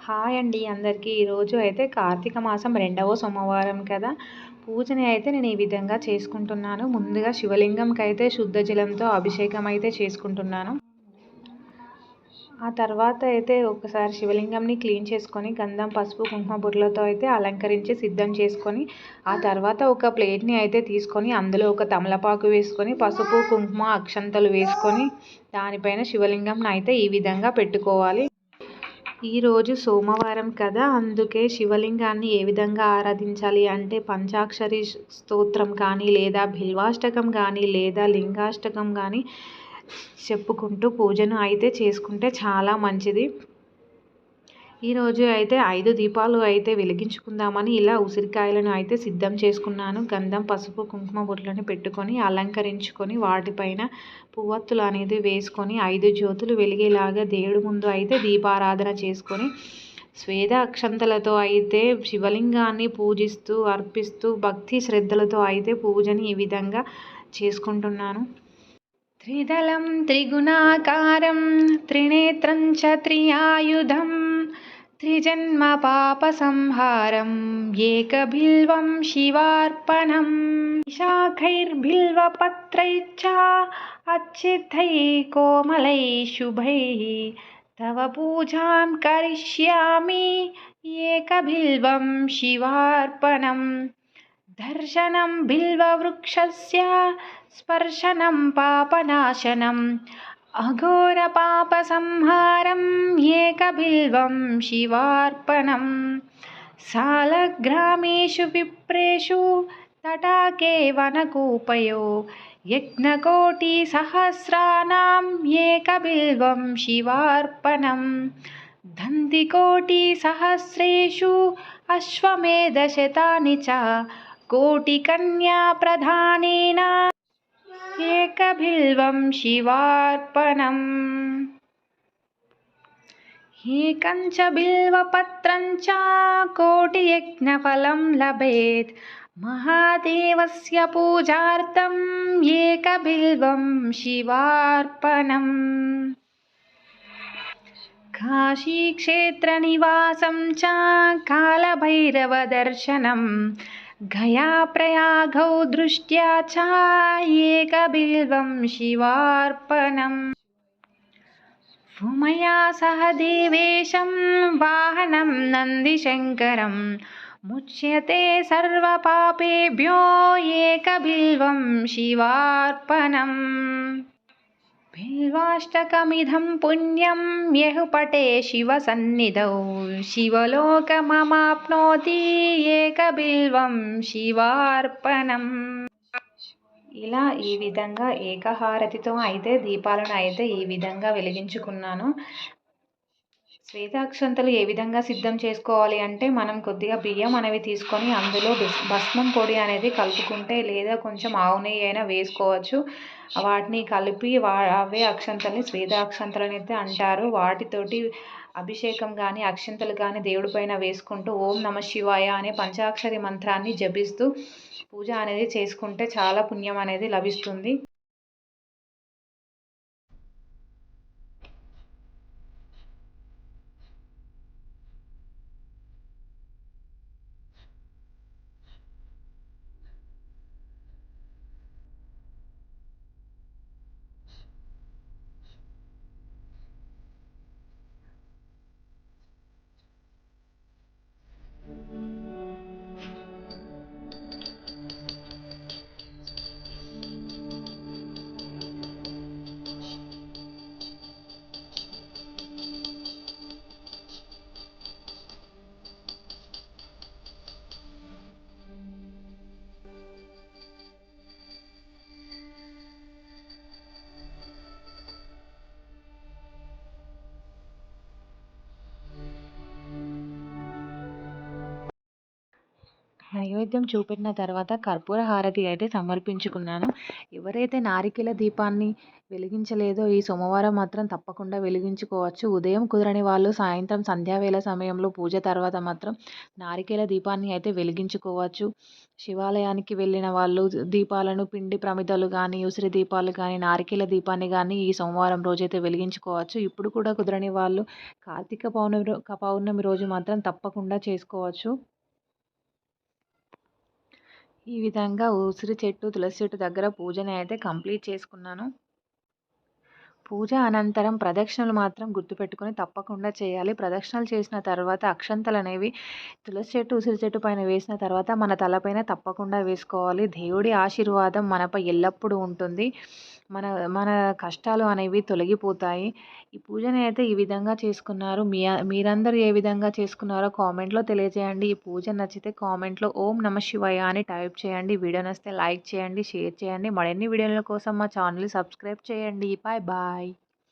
Hi అండి అందరికీ. ఈరోజు అయితే కార్తీక మాసం రెండవ సోమవారం కదా! పూజని అయితే నేను ఈ విధంగా చేసుకుంటున్నాను. ముందుగా శివలింగంకైతే శుద్ధ జలంతో అభిషేకం అయితే చేసుకుంటున్నాను. ఆ తర్వాత అయితే ఒకసారి శివలింగంని క్లీన్ చేసుకొని గంధం, పసుపు, కుంకుమ బొట్లతో అయితే అలంకరించి సిద్ధం చేసుకొని, ఆ తర్వాత ఒక ప్లేట్ని అయితే తీసుకొని అందులో ఒక తమలపాకు వేసుకొని, పసుపు, కుంకుమ, అక్షంతలు వేసుకొని దానిపైన శివలింగంని అయితే ఈ విధంగా పెట్టుకోవాలి. ఈరోజు సోమవారం కదా, అందుకే శివలింగాన్ని ఏ విధంగా ఆరాధించాలి అంటే పంచాక్షరి స్తోత్రం కానీ, లేదా బిల్వాష్టకం కానీ, లేదా లింగాష్టకం కానీ చెప్పుకుంటూ పూజను అయితే చేసుకుంటే చాలా మంచిది. ఈరోజు అయితే 5 దీపాలు అయితే వెలిగించుకుందామని ఇలా ఉసిరికాయలను అయితే సిద్ధం చేసుకున్నాను. గంధం, పసుపు, కుంకుమ బొట్లను పెట్టుకొని అలంకరించుకొని వాటిపైన పువ్వొత్తులు అనేది వేసుకొని 5 జ్యోతులు వెలిగేలాగా దేవుడి ముందు అయితే దీపారాధన చేసుకొని స్వేద అక్షంతలతో అయితే శివలింగాన్ని పూజిస్తూ అర్పిస్తూ భక్తి శ్రద్ధలతో అయితే పూజని ఈ విధంగా చేసుకుంటున్నాను. త్రిదళం త్రిగుణాకారం త్రినేత్రం చ త్రియాయుధం త్రిజన్మ పాపసంహారం ఏకబిల్వం శివార్పణం శాఖైర్బిల్వపత్రైశ్చ అచ్యుతై కోమలై శుభై తవ పూజాం కరిష్యామి ఏకబిల్వం శివార్పణం దర్శనం బిల్వవృక్షస్య స్పర్శనం పాపనాశనం అఘోర పాపసంహారం ఏకబిల్వం శివార్పణం సాలగ్రామేషు విప్రేషు తటాకే వనకూపయో యజ్ఞకోటి సహస్రానాం ఏకబిల్వం శివార్పణం దంతికోటి సహస్రేషు అశ్వమేధశతాని చ కోటికన్యా ప్రధానేన ఏకబిల్వం శివార్పణం ఏకం చ బిల్వపత్రం చ కోటియజ్ఞఫలం లభేత్ మహాదేవస్య పూజార్థం ఏకబిల్వం శివార్పణం కాశీక్షేత్రనివాసం చ కాలభైరవదర్శనం గయాప్రయాగౌ దృష్ట్యా చ ఏకబిల్వం శివార్పణం ఉమయా సహ దేవేశం వాహనం నందిశంకరం ముచ్యతే సర్వపాపేభ్యో ఏకబిల్వం శివార్పణం బిల్వాష్టకమిదం పుణ్యం యః పఠే శివసన్నిధౌ శివలోకమమాప్నోతి ఏకబిల్వం శివార్పణం. ఇలా ఈ విధంగా ఏకహారతితో అయితే దీపాలను అయితే ఈ విధంగా వెలిగించుకున్నాను. శ్వేతాక్షంతలు ఏ విధంగా సిద్ధం చేసుకోవాలి అంటే మనం కొద్దిగా బియ్యం అనేవి తీసుకొని అందులో భస్మం పొడి అనేది కలుపుకుంటే లేదా కొంచెం ఆవు నెయ్యి అయినా వేసుకోవచ్చు. వాటిని కలిపి అవే అక్షంతల్ని శ్వేతాక్షంతలని అయితే అంటారు. వాటితోటి అభిషేకం కానీ అక్షంతలు కానీ దేవుడి పైన వేసుకుంటూ ఓం నమ శివాయ అనే పంచాక్షరి మంత్రాన్ని జపిస్తూ పూజ అనేది చేసుకుంటే చాలా పుణ్యం అనేది లభిస్తుంది. నైవేద్యం చూపెట్టిన తర్వాత కర్పూర హారతి అయితే సమర్పించుకున్నాను. ఎవరైతే నారికేల దీపాన్ని వెలిగించలేదో ఈ సోమవారం మాత్రం తప్పకుండా వెలిగించుకోవచ్చు. ఉదయం కుదరని వాళ్ళు సాయంత్రం సంధ్యావేళ సమయంలో పూజ తర్వాత మాత్రం నారికేల దీపాన్ని అయితే వెలిగించుకోవచ్చు. శివాలయానికి వెళ్ళిన వాళ్ళు దీపాలను పిండి ప్రమిదలు కానీ, ఉసిరి దీపాలు కానీ, నారికేల దీపాన్ని కానీ ఈ సోమవారం రోజైతే వెలిగించుకోవచ్చు. ఇప్పుడు కూడా కుదరని వాళ్ళు కార్తీక పౌర్ణమి రోజు మాత్రం తప్పకుండా చేసుకోవచ్చు. ఈ విధంగా ఉసిరి చెట్టు, తులసి చెట్టు దగ్గర పూజని అయితే కంప్లీట్ చేసుకున్నాను. పూజ అనంతరం ప్రదక్షిణలు మాత్రం గుర్తుపెట్టుకొని తప్పకుండా చేయాలి. ప్రదక్షిణలు చేసిన తర్వాత అక్షంతలనేవి తులసి చెట్టు, ఉసిరి చెట్టు పైన వేసిన తర్వాత మన తలపైన తప్పకుండా వేసుకోవాలి. దేవుడి ఆశీర్వాదం మనపై ఎల్లప్పుడూ ఉంటుంది. మన మన కష్టాలు అనేవి తొలగిపోతాయి. ఈ పూజని అయితే ఈ విధంగా చేసుకున్నారు. మీరందరూ ఏ విధంగా చేసుకున్నారో కామెంట్లో తెలియజేయండి. ఈ పూజ నచ్చితే కామెంట్లో ఓం నమ శివాయ అని టైప్ చేయండి. వీడియో నచ్చితే లైక్ చేయండి, షేర్ చేయండి. మరిన్ని వీడియోల కోసం మా ఛానల్ని సబ్స్క్రైబ్ చేయండి. Bye bye.